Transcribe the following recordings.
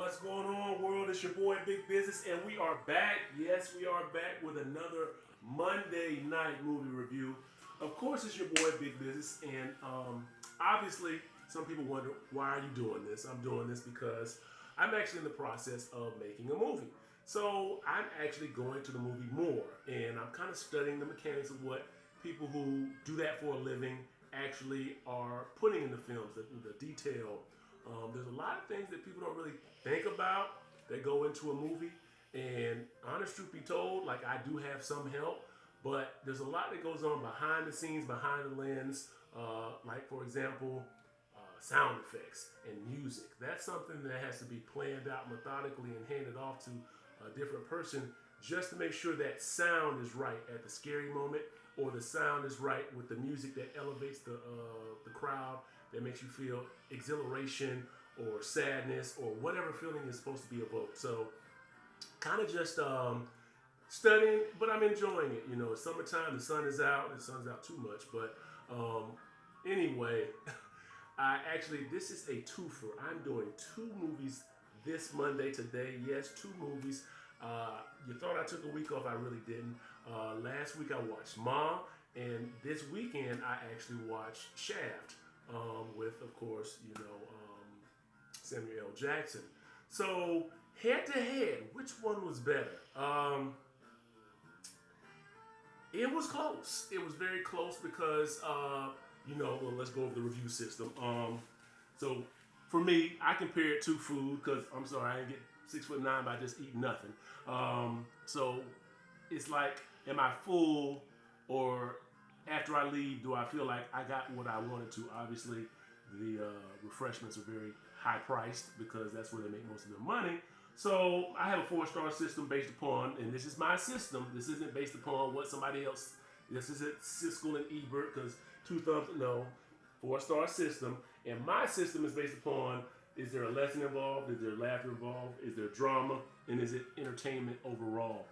What's going on, world? It's your boy Big Business, and we are back. Yes, we are back with another Monday night movie review. Of course, it's your boy Big Business, and obviously, some people wonder why are you doing this? I'm doing this because I'm actually in the process of making a movie. So I'm actually going to the movie more, and I'm kind of studying the mechanics of what people who do that for a living actually are putting in the films, the detail. There's a lot of things that people don't really think about that go into a movie. And honest truth be told, like I do have some help, but there's a lot that goes on behind the scenes, behind the lens. Like for example, sound effects and music. That's something that has to be planned out methodically and handed off to a different person just to make sure that sound is right at the scary moment, or the sound is right with the music that elevates the crowd, that makes you feel exhilaration or sadness or whatever feeling is supposed to be evoked. So kind of just studying, but I'm enjoying it. You know, it's summertime, the sun is out. The sun's out too much, but anyway, this is a twofer. I'm doing two movies this Monday today. Yes, two movies. You thought I took a week off. I really didn't. Last week I watched Ma, and this weekend I actually watched Shaft with, of course, Samuel L. Jackson. So head to head, which one was better? It was close. It was very close because, well, let's go over the review system. So for me, I compare it to food because I'm sorry, I didn't get 6'9" by just eating nothing. So it's like, am I full, or after I leave, do I feel like I got what I wanted to? Obviously, the refreshments are very high priced because that's where they make most of their money. So I have a 4-star system based upon, and this is my system. This isn't based upon what somebody else. This isn't Siskel and Ebert because 2 thumbs. No, 4-star system, and my system is based upon: is there a lesson involved? Is there laughter involved? Is there drama? And is it entertainment overall?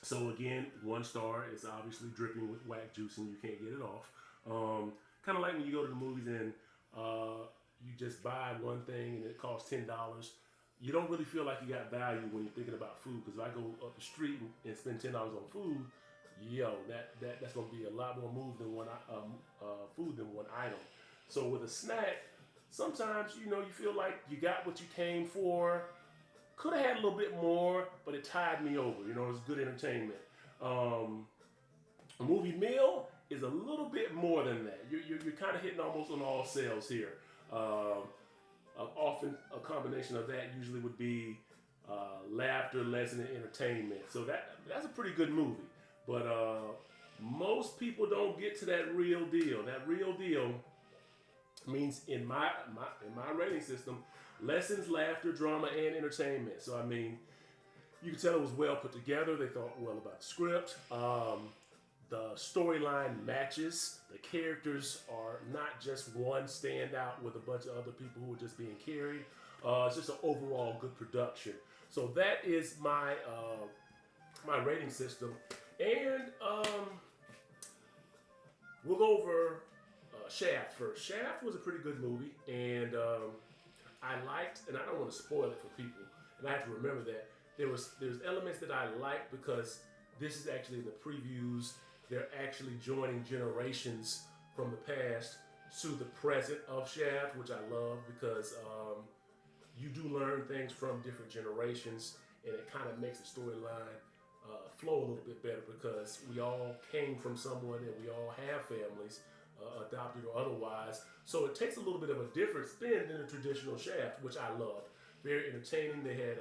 So again, 1 star is obviously dripping with whack juice and you can't get it off. Kind of like when you go to the movies and you just buy one thing and it costs $10. You don't really feel like you got value when you're thinking about food, because if I go up the street and spend $10 on food, that's going to be a lot more food than one item. So with a snack, sometimes you feel like you got what you came for. Could have had a little bit more, but it tied me over. It was good entertainment. A movie meal is a little bit more than that. You're kind of hitting almost on all sales here. Often a combination of that usually would be laughter, lesson, and entertainment. So that's a pretty good movie. But most people don't get to that real deal. That real deal means in my rating system, lessons, laughter, drama, and entertainment. So I mean, you can tell it was well put together. They thought well about the script. The storyline matches. The characters are not just one standout with a bunch of other people who are just being carried. It's just an overall good production. So that is my rating system. And we'll go over Shaft first. Shaft was a pretty good movie, and I liked, and I don't want to spoil it for people, and I have to remember that there's elements that I like because this is actually in the previews. They're actually joining generations from the past to the present of Shaft, which I love because you do learn things from different generations, and it kind of makes the storyline flow a little bit better because we all came from someone and we all have families, adopted or otherwise. So it takes a little bit of a different spin than a traditional Shaft, which I loved. Very entertaining. They had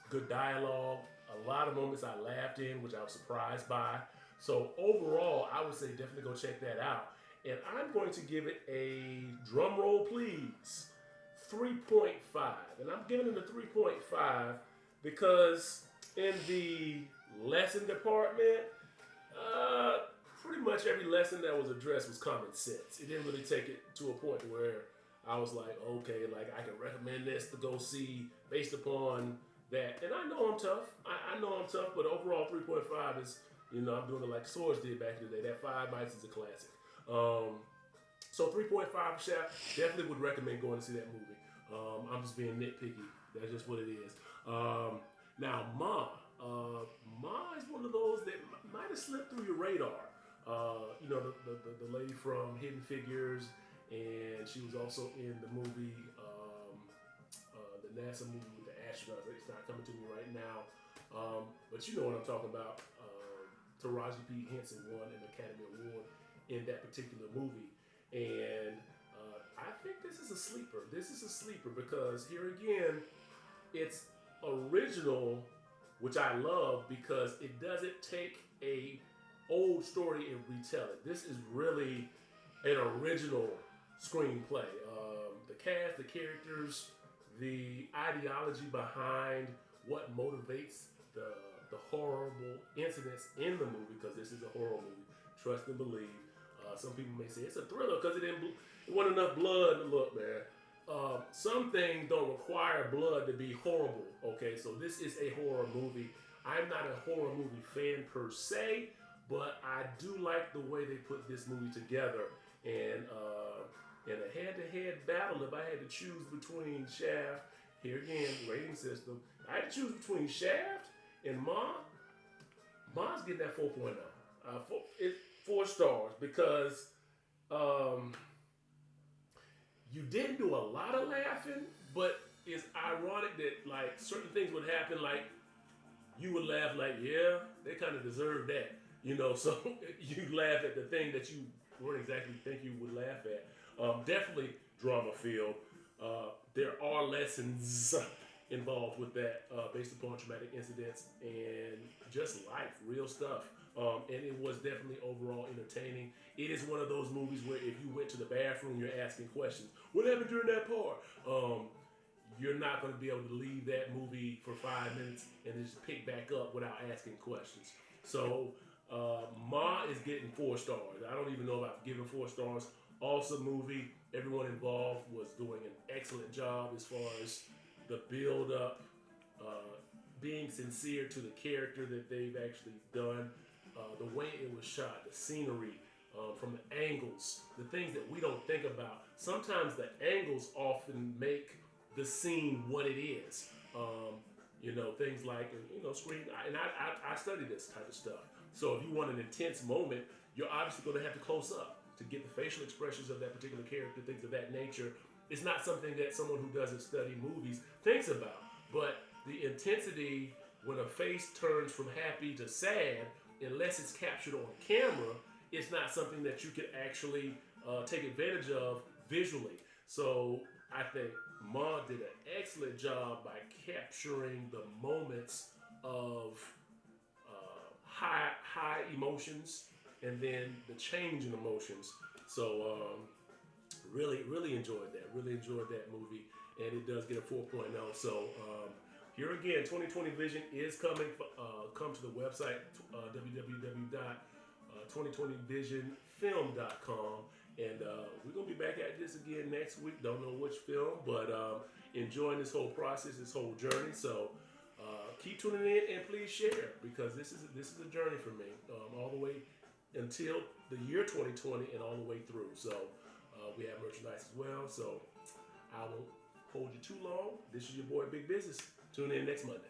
good dialogue, a lot of moments I laughed in, which I was surprised by. So overall, I would say definitely go check that out. And I'm going to give it a, drum roll please, 3.5. And I'm giving it a 3.5 because in the lesson department, pretty much every lesson that was addressed was common sense. It didn't really take it to a point where I was like, okay, like I can recommend this to go see based upon that. And I know I'm tough. I know I'm tough, but overall 3.5 is, I'm doing it like Swords did back in the day. That 5 Nights is a classic. So 3.5 Shaft, definitely would recommend going to see that movie. I'm just being nitpicky. That's just what it is. Now, Ma is one of those that might have slipped through your radar. You know, the lady from Hidden Figures, and she was also in the movie, the NASA movie with the astronauts. It's not coming to me right now, but you know what I'm talking about. Taraji P. Henson won an Academy Award in that particular movie, and I think this is a sleeper. This is a sleeper because here again, it's original, which I love because it doesn't take a old story and retell it. This is really an original screenplay. The cast, the characters, the ideology behind what motivates the horrible incidents in the movie, because this is a horror movie. Trust and believe. Some people may say it's a thriller because it wasn't enough blood. Look, man. Some things don't require blood to be horrible. Okay, so this is a horror movie. I'm not a horror movie fan per se, but I do like the way they put this movie together. And in a head-to-head battle, if I had to choose between Shaft, here again, rating system, I had to choose between Shaft and Ma's getting that 4.0. It's 4 stars because you didn't do a lot of laughing, but it's ironic that like certain things would happen, like you would laugh like, yeah, they kind of deserve that, you know. So you laugh at the thing that you weren't exactly think you would laugh at. Definitely drama filled. There are lessons involved with that based upon traumatic incidents and just life, real stuff. And it was definitely overall entertaining. It is one of those movies where if you went to the bathroom, you're asking questions. What happened during that part? You're not going to be able to leave that movie for 5 minutes and then just pick back up without asking questions. So Ma is getting 4 stars. I don't even know if I've given 4 stars. Awesome movie. Everyone involved was doing an excellent job as far as the build up, being sincere to the character that they've actually done, the way it was shot, the scenery, from the angles, the things that we don't think about. Sometimes the angles often make the scene what it is. You know, things like, you know, screen, and I study this type of stuff. So if you want an intense moment, you're obviously going to have to close up to get the facial expressions of that particular character, things of that nature. It's not something that someone who doesn't study movies thinks about, but the intensity when a face turns from happy to sad, unless it's captured on camera, it's not something that you can actually take advantage of visually. So I think Ma did an excellent job by capturing the moments of high emotions and then the change in emotions. So really enjoyed that. Really enjoyed that movie, and it does get a 4.0. So here again, 2020 Vision is coming. Come to the website www.2020visionfilm.com, and we're gonna be back at this again next week. Don't know which film, but enjoying this whole process, this whole journey. So keep tuning in and please share, because this is a journey for me, all the way until the year 2020 and all the way through. So we have merchandise as well. So I won't hold you too long. This is your boy Big Business. Tune in next Monday.